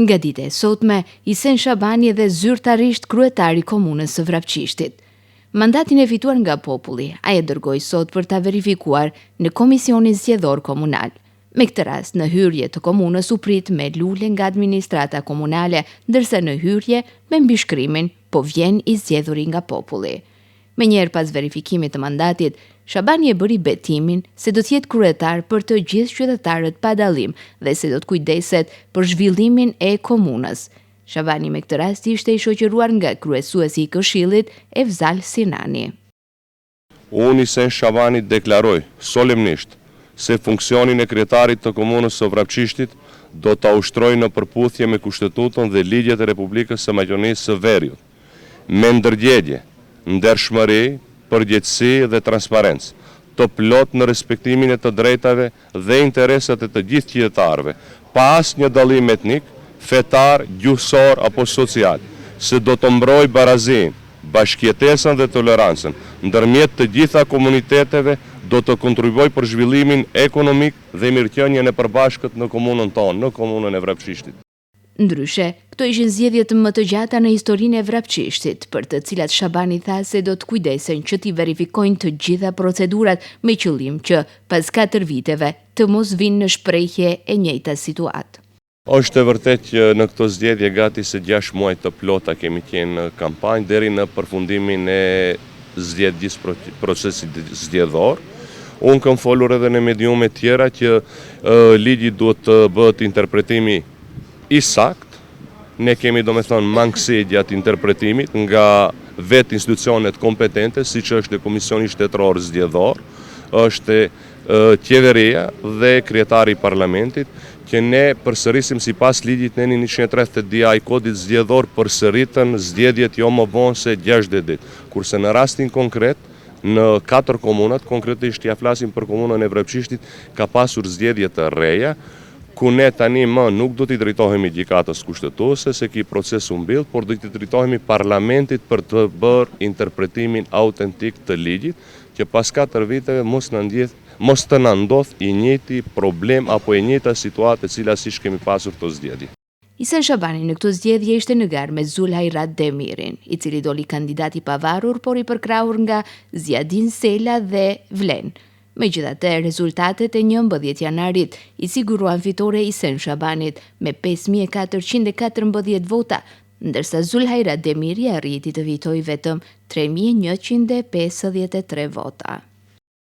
Nga dita e sotme, Isen Shabani dhe zyrtarisht kryetari komunës së Vrapçishtit. Mandatin e fituar nga populli, ai e dërgoi sot për ta verifikuar në Komisionin Zgjedhor Komunal. Me këtë rast, në hyrje të komunës u prit me lule nga administrata komunale, ndërsa në hyrje me mbishkrimin, po vjen i zgjedhuri nga populli. Me njerë pas verifikimit të mandatit, Shabani e bëri betimin se do t'jetë kryetar për të gjithë qytetarët pa dallim dhe se do të kujdeset për zhvillimin e komunës. Shabani me këtë rast ishte i shoqëruar nga kryesuesi i Këshillit Evzal Sinani. Unë Isen Shabani deklaroj solemnisht se funksionin e kryetarit të komunës së Vrapçishtit do ta ushtroj në përputhje me Kushtetutën dhe ligjet e Republikës së Maqedonisë së Veriut, me ndërgjegjje, ndershmëri, përgjegjësi dhe transparencë, të plot në respektimin e të drejtave dhe interesat e të gjithë qytetarëve, pa asnjë dallim etnik, fetar, gjuhësor apo social, se do të mbroj barazinë, bashkëjetesën dhe tolerancën ndërmjet të gjitha komuniteteve, do të kontribuoj për zhvillimin ekonomik dhe mirëqenien e përbashkët në komunën tonë, në komunën e Vrapçishtit. Ndryshe, këto ishin zgjedhjet më të gjata në historinë e Vrapçishtit, për të cilat Shabani tha se do të kujdesen që t'i verifikojnë të gjitha procedurat me qëllim që pas 4 viteve të mos vinë në shprehje e njëjta situatë. Është e vërtet që në këto zgjedhje gati se 6 muaj të plota kemi qenë në kampanjë deri në përfundimin e zgjedhjes procesit zgjedhor. Unë kam folur edhe në mediume tjera që ligji duhet të bëhet interpretimi i sakt. Ne kemi domethënë mangësi gjatë interpretimit nga vetë institucionet kompetente, siç është Komisioni Shtetëror Zgjedhor, është qeveria dhe kryetari i parlamentit, që ne përsërisim sipas ligjit në 130 i kodit zgjedhor përsëritën zgjedhjet jo më vonë se 60 ditë, kurse në rastin konkret në 4 komunat, konkretisht ja flasim për komunën e Vrapçishtit, ka pasur zgjedhje të reja, ku ne tani më nuk do t'i drejtohemi gjykatës kushtetuese se ky proces u mbill, por do t'i drejtohemi parlamentit për të bërë interpretimin autentik të ligjit, që pas 4 viteve mos të na ndodh i njëjti problem apo e njëjta situatë e cila siç kemi pasur këto zgjedhje. Isen Shabani në këto zgjedhje ishte në garë me Zulhajrat Demirin, i cili doli kandidat i pavarur, por i përkrahur nga Zjadin Sela dhe Vlen. Megjithatë, rezultatet e 11 janarit i siguruan fitore Isen Shabanit me 5414 vota, ndërsa Zulhajrat Demiri arriti të fitojë vetëm 3153 vota.